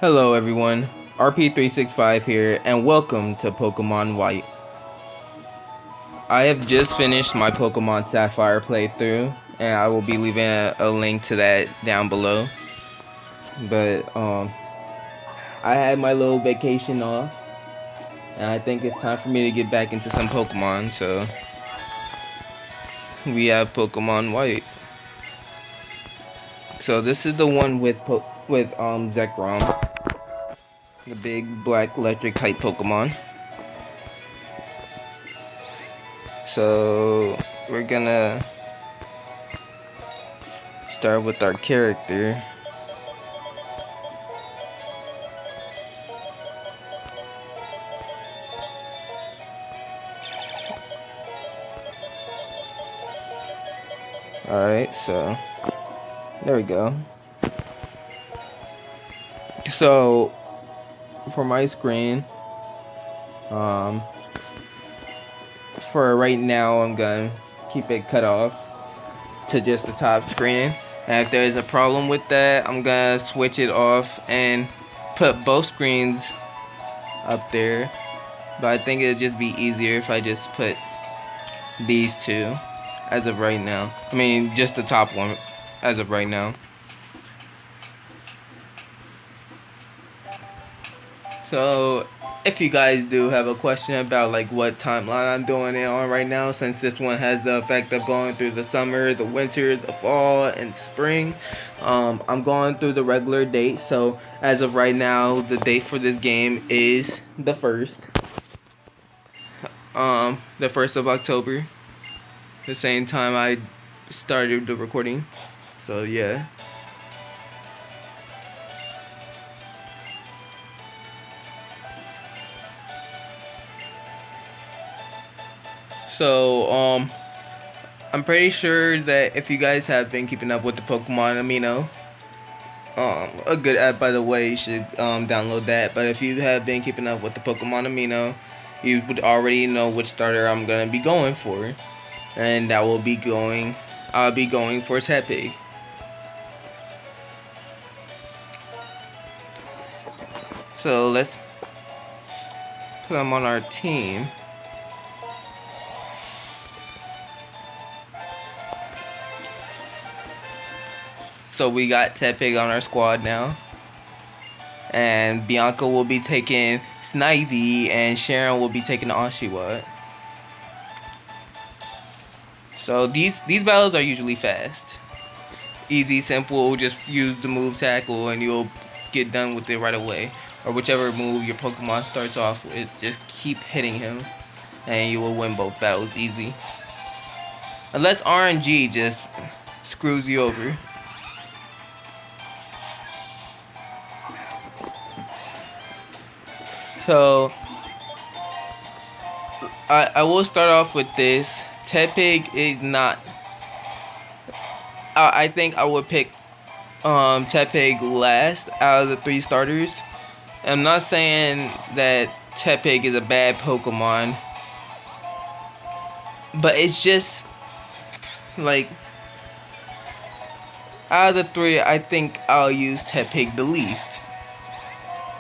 Hello everyone, RP365 here, and welcome to Pokemon White. I have just finished my Pokemon Sapphire playthrough, and I will be leaving a link to that down below. But I had my little vacation off, and I think it's time for me to get back into some Pokemon. So we have Pokemon White. So this is the one with Zekrom, the big black electric type Pokemon. So we're gonna start with our character. Alright, so there we go. So for my screen, for right now I'm gonna keep it cut off to just the top screen, and if there's a problem with that, I'm gonna switch it off and put both screens up there. But I think it'd just be easier if I just put these two as of right now. I mean, just the top one as of right now. So if you guys do have a question about like what timeline I'm doing it on right now, since this one has the effect of going through the summer, the winter, the fall, and spring, I'm going through the regular date. So as of right now, the date for this game is the first of October, the same time I started the recording. So yeah. So I'm pretty sure that if you guys have been keeping up with the Pokemon Amino, a good app by the way, you should download that. But if you have been keeping up with the Pokemon Amino, you would already know which starter I'm gonna be going for, and that will be going. I'll be going for Tepig. So let's put him on our team. So we got Tepig on our squad now. And Bianca will be taking Snivy, and Sharon will be taking Oshawott. So these battles are usually fast. Easy, simple, just use the move tackle and you'll get done with it right away. Or whichever move your Pokemon starts off with, just keep hitting him and you will win both battles easy. Unless RNG just screws you over. So I will start off with this. Tepig is not. I think I would pick Tepig last out of the three starters. I'm not saying that Tepig is a bad Pokemon, but it's just like out of the three, I think I'll use Tepig the least.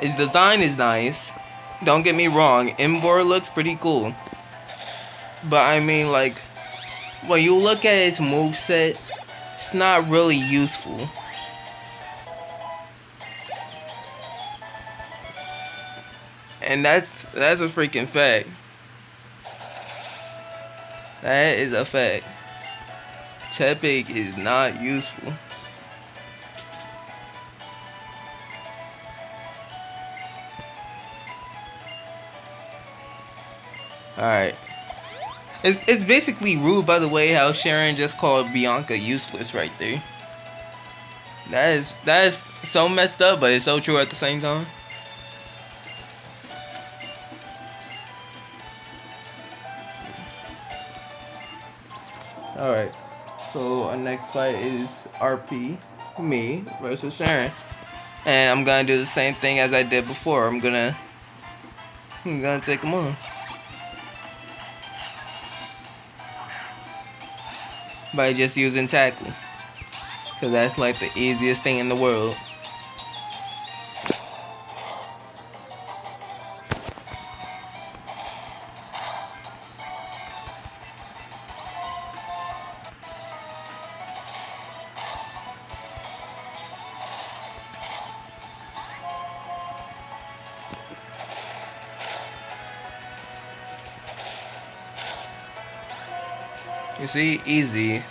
His design is nice. Don't get me wrong, Emboar looks pretty cool. But I mean, like, when you look at its moveset, it's not really useful. And that's a freaking fact. That is a fact. Tepig is not useful. Alright. It's basically rude, by the way, how Sharon just called Bianca useless right there. That is so messed up, but it's so true at the same time. Alright. So our next fight is RP, me, versus Sharon. And I'm gonna do the same thing as I did before. I'm gonna take him on. By just using tackle, because that's like the easiest thing in the world. You see, easy.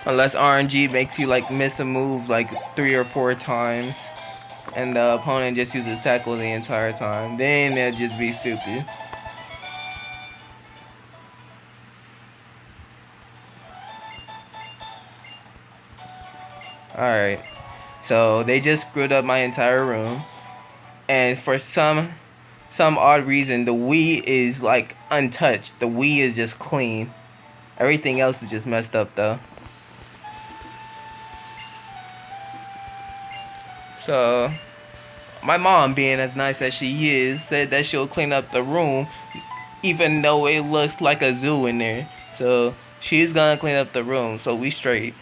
Unless RNG makes you like miss a move like 3 or 4 times, and the opponent just uses tackle the entire time, then it'll just be stupid. Alright, so they just screwed up my entire room, and for some odd reason the Wii is like untouched. The Wii is just clean. Everything else is just messed up though. So my mom, being as nice as she is, said that she'll clean up the room even though it looks like a zoo in there. So she's gonna clean up the room, so we straight.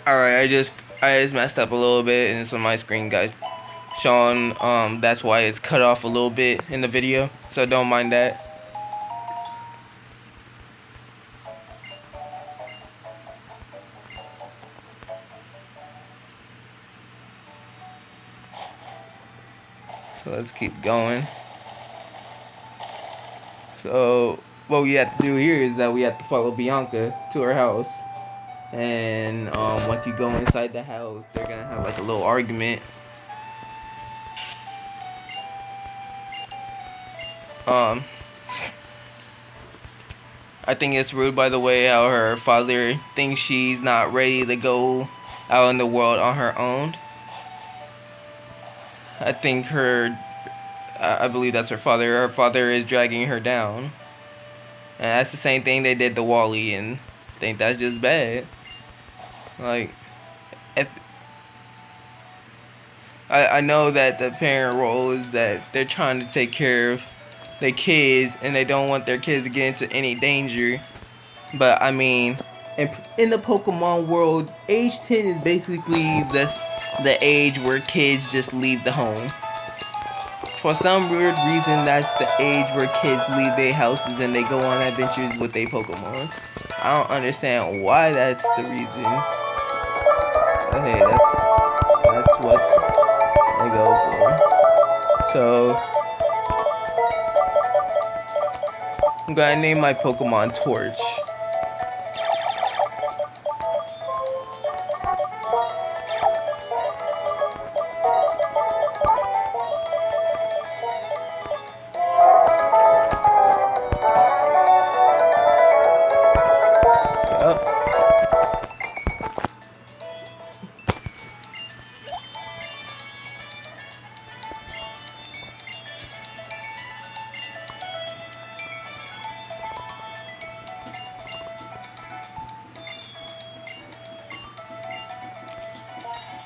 Alright, I just messed up a little bit, and it's on my screen, guys. Showing that's why it's cut off a little bit in the video, so don't mind that. So let's keep going. So what we have to do here is that we have to follow Bianca to her house. And once you go inside the house, they're gonna have like a little argument. I think it's rude, by the way, how her father thinks she's not ready to go out in the world on her own. I think I believe that's her father. Her father is dragging her down. And that's the same thing they did to Wally, and I think that's just bad. Like, I know that the parent role is that they're trying to take care of their kids and they don't want their kids to get into any danger. But I mean, in the Pokemon world, age 10 is basically the age where kids just leave the home. For some weird reason, that's the age where kids leave their houses and they go on adventures with their Pokemon. I don't understand why that's the reason. But hey, that's what they go for. So I'm gonna name my Pokemon Torch.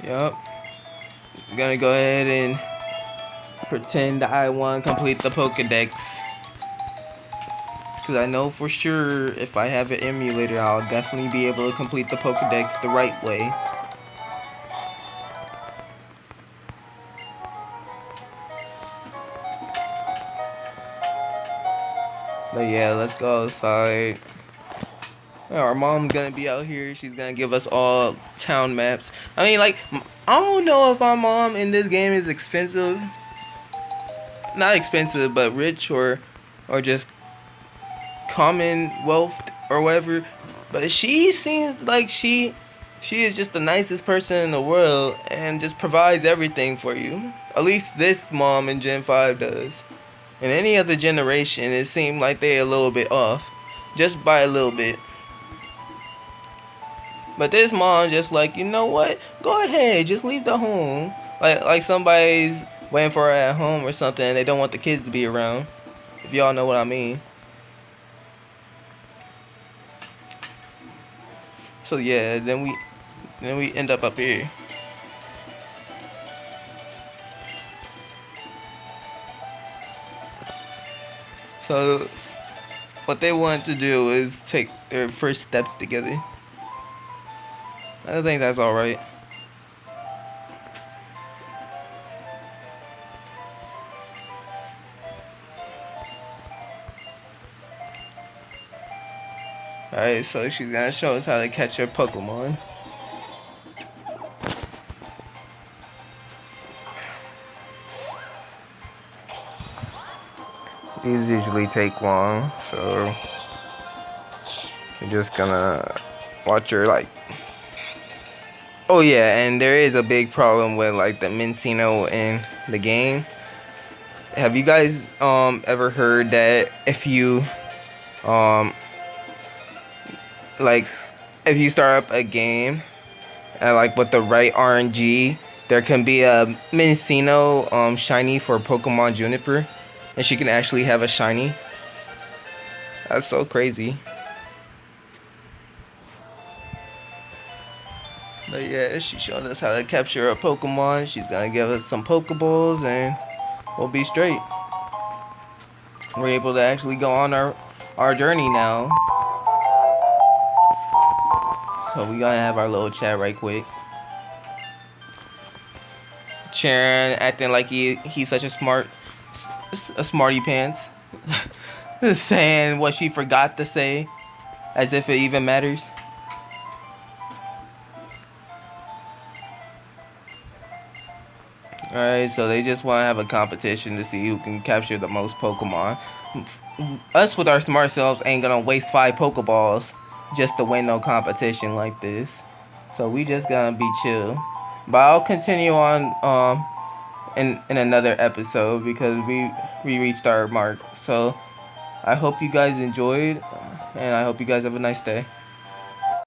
Yup. I'm gonna go ahead and pretend I want to complete the Pokedex. Because I know for sure if I have an emulator, I'll definitely be able to complete the Pokedex the right way. But yeah, let's go outside. Our mom's gonna be out here. She's gonna give us all town maps. I mean, like, I don't know if my mom in this game is expensive. Not expensive, but rich or just commonwealth or whatever. But she seems like she is just the nicest person in the world and just provides everything for you. At least this mom in Gen 5 does. In any other generation, it seemed like they're a little bit off. Just by a little bit. But this mom just like, you know what? Go ahead, just leave the home. Like somebody's waiting for her at home or something and they don't want the kids to be around. If y'all know what I mean. So yeah, then we end up here. So what they want to do is take their first steps together. I think that's alright. Alright, so she's gonna show us how to catch her Pokemon. these usually take long, so you're just gonna watch your like. Oh yeah, and there is a big problem with like the Minccino in the game. Have you guys ever heard that if you like if you start up a game and like with the right RNG, there can be a Minccino shiny for Pokemon Juniper, and she can actually have a shiny. That's so crazy. But yeah, she showed us how to capture a Pokemon. She's gonna give us some Pokeballs and we'll be straight. We're able to actually go on our journey now. So we gonna have our little chat right quick. Sharon acting like he's such a smarty pants. Saying what she forgot to say as if it even matters. Alright, so they just want to have a competition to see who can capture the most Pokemon. Us with our smart selves ain't gonna waste 5 Pokeballs just to win no competition like this. So we just gonna be chill. But I'll continue on in another episode because we reached our mark. So I hope you guys enjoyed and I hope you guys have a nice day.